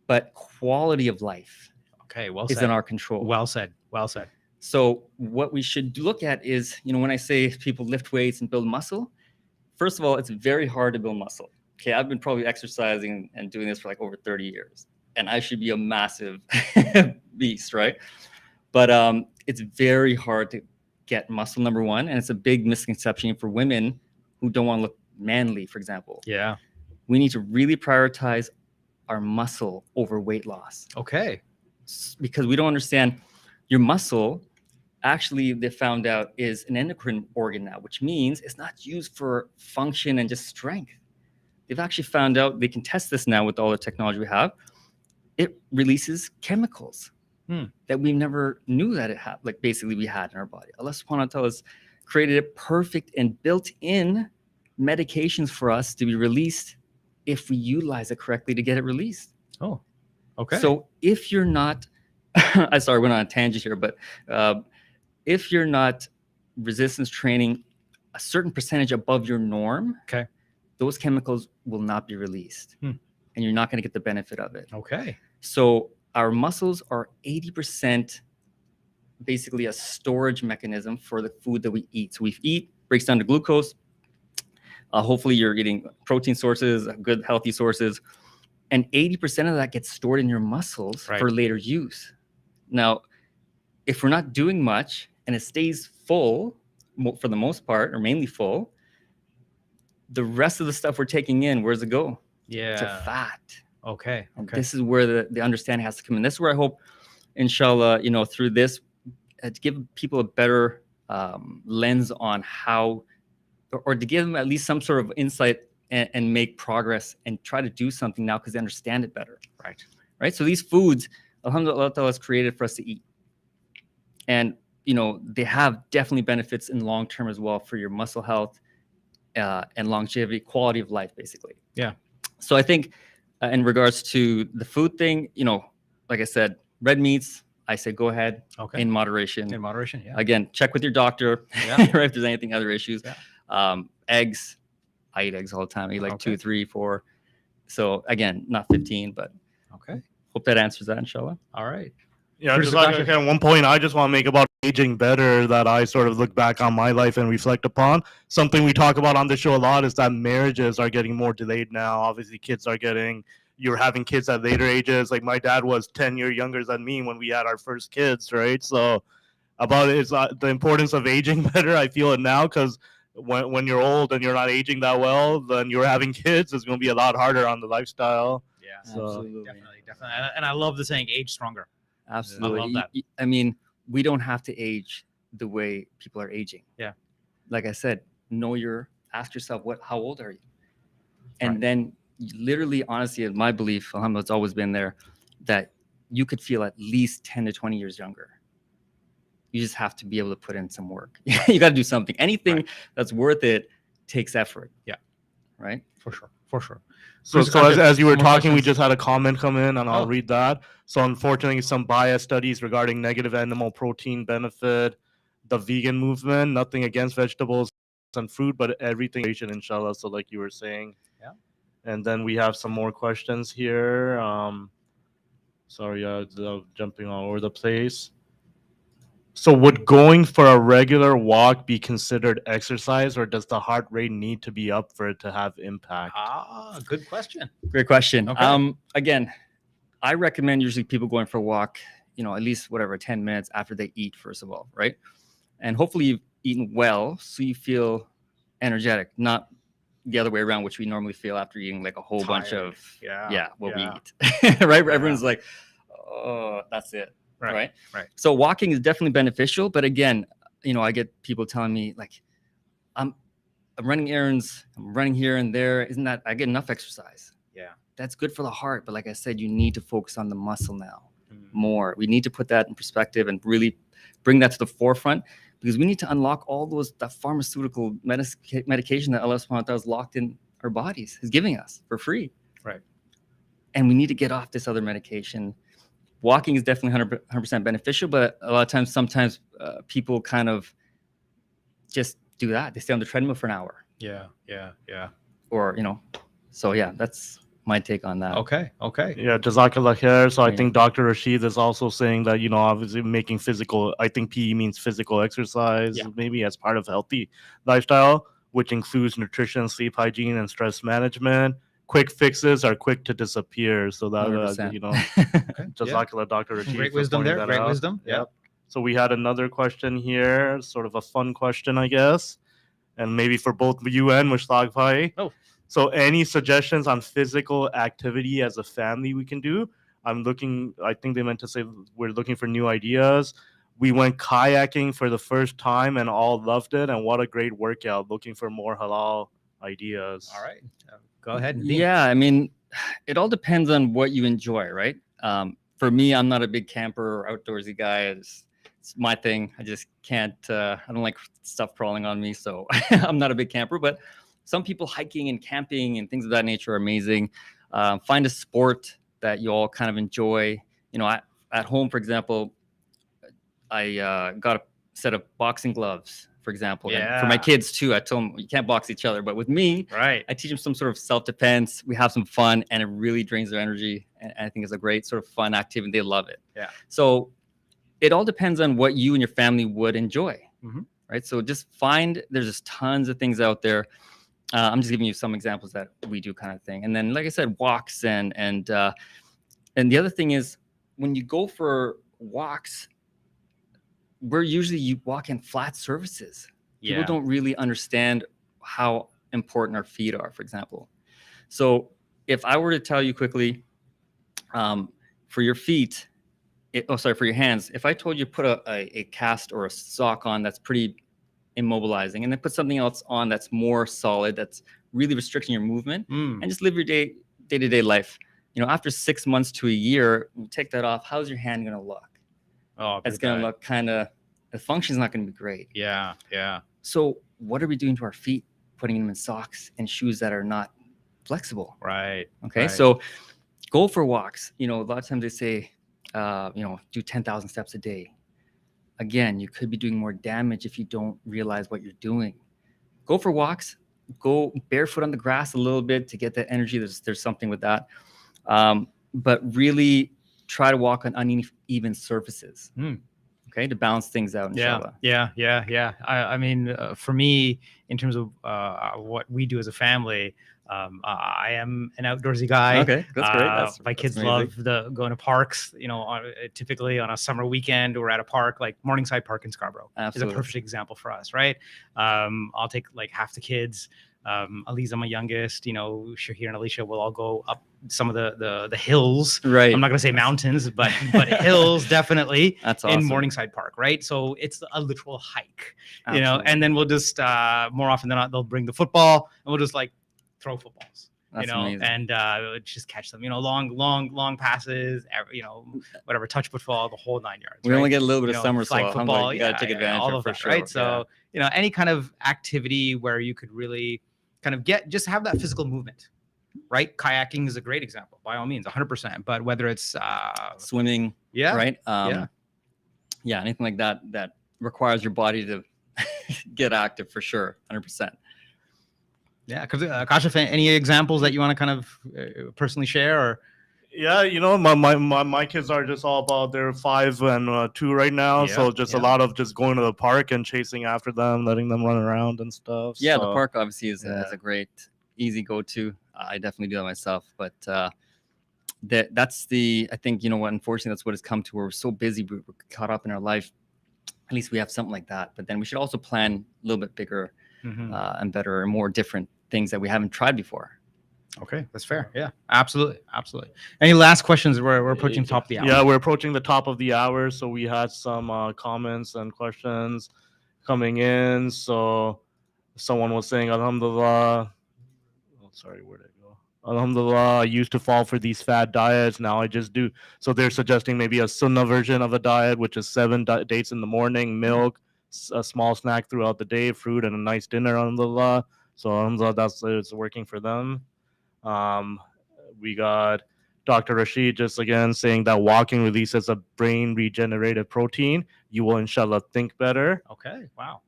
But quality of life is in our control. Well said. So what we should look at is, when I say people lift weights and build muscle, first of all, it's very hard to build muscle. Okay, I've been probably exercising and doing this for like over 30 years. And I should be a massive beast, right? But it's very hard to get muscle, number one. And it's a big misconception for women who don't want to look manly, for example. Yeah. We need to really prioritize our muscle over weight loss. Okay. Because we don't understand your muscle, actually, they found out is an endocrine organ now, which means it's not used for function and just strength. They've actually found out, they can test this now with all the technology we have. It releases chemicals that we never knew that it had, like basically we had in our body. Allah subhanahu wa ta'ala has created it perfect and built in medications for us to be released if we utilize it correctly to get it released. Oh, okay. So if you're not, I'm sorry, we're on a tangent here, but if you're not resistance training a certain percentage above your norm, those chemicals will not be released. And you're not going to get the benefit of it. Okay. So our muscles are 80% basically a storage mechanism for the food that we eat. So we eat, breaks down to glucose. Hopefully you're getting protein sources, good healthy sources. And 80% of that gets stored in your muscles for later use. Now, if we're not doing much and it stays full for the most part, or mainly full, the rest of the stuff we're taking in, where does it go? Yeah. To fat. Okay. This is where the understanding has to come in. This is where I hope, inshallah, through this, to give people a better lens on how, or to give them at least some sort of insight and make progress and try to do something now because they understand it better. Right. So these foods, alhamdulillah, Allah has created for us to eat. And, they have definitely benefits in long term as well for your muscle health and longevity, quality of life, basically. Yeah. So I think in regards to the food thing, like I said, red meats, I say go ahead in moderation. In moderation, yeah. Again, check with your doctor right, if there's anything, other issues. Yeah. Eggs, I eat eggs all the time. I eat like 2, 3, 4. So again, not 15, but hope that answers that, inshallah. All right. Yeah, just like one point I just want to make about aging better that I sort of look back on my life and reflect upon. Something we talk about on the show a lot is that marriages are getting more delayed now. Obviously, you're having kids at later ages. Like my dad was 10 years younger than me when we had our first kids, right? So about it is the importance of aging better. I feel it now because when you're old and you're not aging that well, then you're having kids. It's going to be a lot harder on the lifestyle. Yeah, so, absolutely. Definitely. And I love the saying, age stronger. Absolutely. I love that. I mean, we don't have to age the way people are aging. Yeah. Like I said, know your ask yourself, how old are you? And then literally, honestly, my belief, Alhamdulillah, it's always been there, that you could feel at least 10 to 20 years younger. You just have to be able to put in some work. You got to do something. Anything that's worth it takes effort. Yeah. Right? For sure. For sure. So as you were talking, questions? we just had a comment come in, and I'll read that. So unfortunately, some biased studies regarding negative animal protein benefit, the vegan movement, nothing against vegetables and fruit, but everything, inshallah. So like you were saying. Yeah. And then we have some more questions here. Sorry, jumping all over the place. So would going for a regular walk be considered exercise, or does the heart rate need to be up for it to have impact? Good question. Great question. Okay. Again, I recommend usually people going for a walk, at least 10 minutes after they eat, first of all, right? And hopefully you've eaten well, so you feel energetic, not the other way around, which we normally feel after eating like a whole bunch of we eat, right? Yeah. Everyone's like, oh, that's it. Right. So walking is definitely beneficial, but again, I get people telling me like, I'm running errands, I'm running here and there. Isn't that I get enough exercise? Yeah, that's good for the heart, but like I said, you need to focus on the muscle now more. We need to put that in perspective and really bring that to the forefront, because we need to unlock all that pharmaceutical medication that Allah subhanahu wa ta'ala is locked in our bodies, is giving us for free. Right. And we need to get off this other medication. Walking is definitely 100% beneficial, but a lot of times, sometimes people kind of just do that. They stay on the treadmill for an hour. Yeah. Or, so yeah, that's my take on that. Okay. Yeah, Jazakallah khair. So I think Dr. Rashid is also saying that, obviously making physical, I think PE means physical exercise, maybe as part of healthy lifestyle, which includes nutrition, sleep hygiene, and stress management. Quick fixes are quick to disappear. So that, Jazakallah, Dr. Rashid. Great wisdom there. Great wisdom. Yeah. So we had another question here, sort of a fun question, I guess, and maybe for both you and Mushtaq Bhai. Oh. So any suggestions on physical activity as a family we can do? I think they meant to say we're looking for new ideas. We went kayaking for the first time and all loved it. And what a great workout. Looking for more halal ideas. All right. Go ahead. Yeah, I mean, it all depends on what you enjoy, right? For me, I'm not a big camper or outdoorsy guy. It's my thing. I just can't, I don't like stuff crawling on me. So I'm not a big camper, but some people hiking and camping and things of that nature are amazing. Find a sport that you all kind of enjoy. At home, for example, I got a set of boxing gloves, for example. Yeah. And for my kids too, I told them you can't box each other. But with me, I teach them some sort of self-defense. We have some fun, and it really drains their energy. And I think it's a great sort of fun activity. They love it. Yeah. So it all depends on what you and your family would enjoy, right? So just there's just tons of things out there. I'm just giving you some examples that we do, kind of thing. And then, like I said, walks and the other thing is, when you go for walks, you walk in flat surfaces. People don't really understand how important our feet are, for example. So if I were to tell you quickly, for your feet, for your hands, if I told you put a cast or a sock on that's pretty immobilizing, and then put something else on that's more solid, that's really restricting your movement, and just live your day-to-day life. After 6 months to a year, you take that off, how's your hand going to look? It's going to look the function's not going to be great. Yeah. So what are we doing to our feet? Putting them in socks and shoes that are not flexible. Right. Okay. Right. So go for walks. A lot of times they say, do 10,000 steps a day. Again, you could be doing more damage if you don't realize what you're doing. Go for walks. Go barefoot on the grass a little bit to get that energy. There's something with that. But really try to walk on uneven surfaces. Okay, to balance things out. Inshallah. Yeah. I mean, for me, in terms of what we do as a family, I am an outdoorsy guy. Okay, that's great. My kids love going to parks. Typically on a summer weekend, we're at a park like Morningside Park in Scarborough. Absolutely. Is a perfect example for us, right? I'll take like half the kids. Aliza, my youngest, Shahir and Alicia will all go up some of the hills. Right. I'm not gonna say mountains, but hills definitely. That's awesome. In Morningside Park, right? So it's a literal hike, you Absolutely. know. And then we'll just more often than not they'll bring the football and we'll just like throw footballs. That's you know, amazing. and just catch them, you know, long passes, you know, whatever, touch football, the whole 9 yards. We right? only get a little bit You of know, summer, so flag football, you gotta take advantage all of of for that, sure. right? So, you know, any kind of activity where you could really kind of just have that physical movement, right? Kayaking is a great example, by all means, 100%. But whether it's Swimming, yeah, right? Yeah, anything like that requires your body to get active for sure, 100%. Yeah, because Kasha, any examples that you want to kind of personally share? Or yeah, you know, my kids are just all about, they're 5 and 2 right now, so just a lot of just going to the park and chasing after them, letting them run around and stuff. Yeah, so, the park obviously is a great easy go-to. I definitely do that myself, but that's I think, you know what, unfortunately that's what it's come to. We're so busy, we're caught up in our life. At least we have something like that, but then we should also plan a little bit bigger and better and more different things that we haven't tried before. Okay, that's fair. Yeah, absolutely. Any last questions? We're approaching top of the hour. Yeah, we're approaching the top of the hour, so we had some comments and questions coming in. So someone was saying, Alhamdulillah. Oh, sorry, where'd it go? Alhamdulillah, I used to fall for these fad diets. Now I just do. So they're suggesting maybe a sunnah version of a diet, which is 7 dates in the morning, milk, a small snack throughout the day, fruit, and a nice dinner. Alhamdulillah. So alhamdulillah, it's working for them. We got Dr. Rashid just again saying that walking releases a brain regenerative protein. You will inshallah think better. Okay, wow.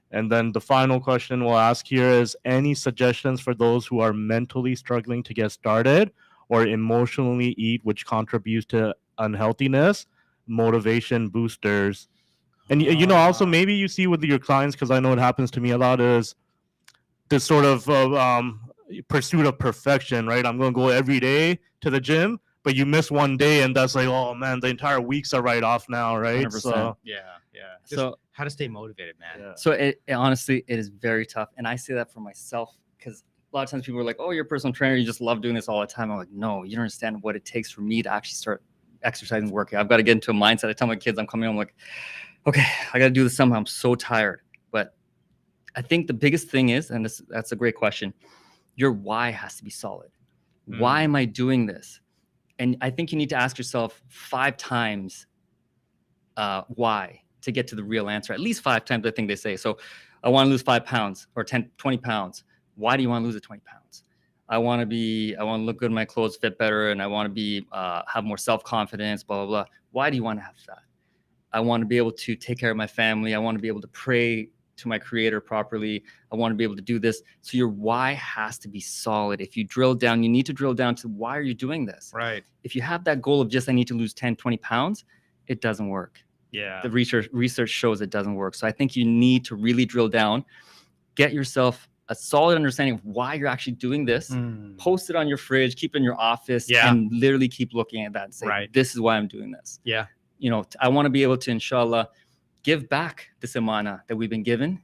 And then the final question we'll ask here is, any suggestions for those who are mentally struggling to get started or emotionally eat, which contributes to unhealthiness, motivation boosters? And you know, also maybe you see with your clients, because I know it happens to me a lot, is this sort of pursuit of perfection, right? I'm going to go every day to the gym, but you miss one day and that's like, oh man, the entire week's a write-off now, right? 100%. So Yeah. Just So how to stay motivated, man. yeah. So it honestly, it is very tough. And I say that for myself because a lot of times people are like, oh, you're a personal trainer, you just love doing this all the time. I'm like, no, you don't understand what it takes for me to actually start exercising, working. I've got to get into a mindset. I tell my kids I'm coming home, like, okay, I got to do this somehow. I'm so tired. But I think the biggest thing is, and that's a great question, your why has to be solid. Why am I doing this? And I think you need to ask yourself 5 times why to get to the real answer. At least 5 times, I think they say. So I want to lose 5 pounds or 10, 20 pounds. Why do you want to lose the 20 pounds? I want to look good in my clothes, fit better, and I want to be have more self-confidence, blah, blah, blah. Why do you want to have that? I want to be able to take care of my family. I want to be able to pray to my creator properly. I want to be able to do this. So your why has to be solid. If you drill down, you need to drill down to why are you doing this? Right. If you have that goal of just, I need to lose 10, 20 pounds, it doesn't work. Yeah. The research shows it doesn't work. So I think you need to really drill down, get yourself a solid understanding of why you're actually doing this, post it on your fridge, keep it in your office, and literally keep looking at that and say, this is why I'm doing this. Yeah. You know, I want to be able to, inshallah, give back this amana that we've been given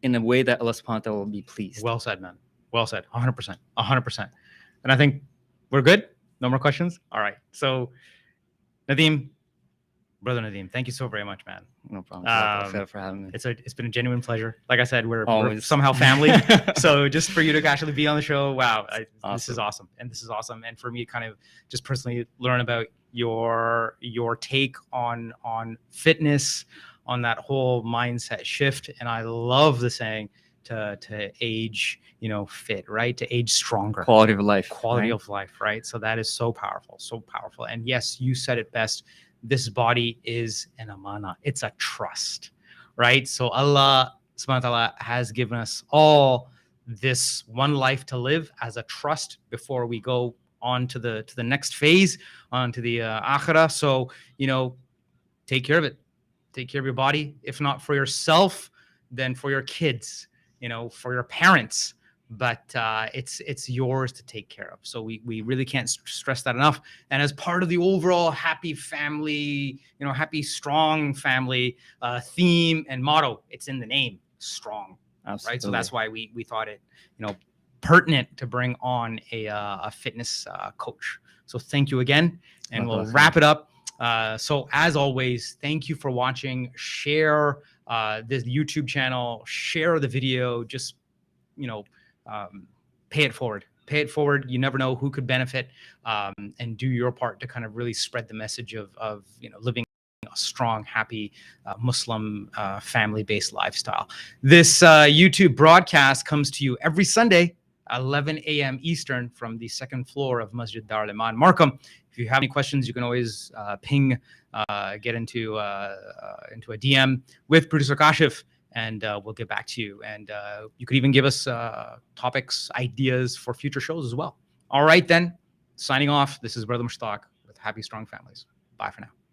in a way that Allah subhanahu wa ta'ala will be pleased. Well said, man. Well said. 100%. 100%. And I think we're good. No more questions. All right. So Nadeem, brother Nadeem, thank you so very much, man. No problem. For having me. It's been a genuine pleasure. Like I said, we're Always. somehow family. So just for you to actually be on the show, wow, Awesome. This is awesome. And this is awesome. And for me to kind of just personally learn about your take on fitness, on that whole mindset shift. And I love the saying to age, you know, fit, right? To age stronger. Quality of life. Quality of life, right? So that is so powerful, so powerful. And yes, you said it best. This body is an amana. It's a trust, right? So Allah subhanahu wa ta'ala has given us all this one life to live as a trust before we go on to the next phase, on to the akhirah. So, you know, take care of it. Take care of your body. If not for yourself, then for your kids, you know, for your parents. But it's yours to take care of. So we really can't stress that enough. And as part of the overall happy family, you know, happy, strong family theme and motto, it's in the name, strong. Absolutely. Right. So that's why we thought it, you know, pertinent to bring on a fitness coach. So thank you again, and we'll wrap it up. So as always, thank you for watching. Share this YouTube channel, share the video, just, pay it forward. Pay it forward. You never know who could benefit, and do your part to kind of really spread the message of living a strong, happy Muslim family-based lifestyle. This YouTube broadcast comes to you every Sunday, 11 a.m. Eastern, from the second floor of Masjid Dar al-Iman, Markham. If you have any questions, you can always get into a DM with producer Kashif, and we'll get back to you. And you could even give us topics, ideas for future shows as well. All right, then. Signing off. This is Brother Mushtaq with Happy Strong Families. Bye for now.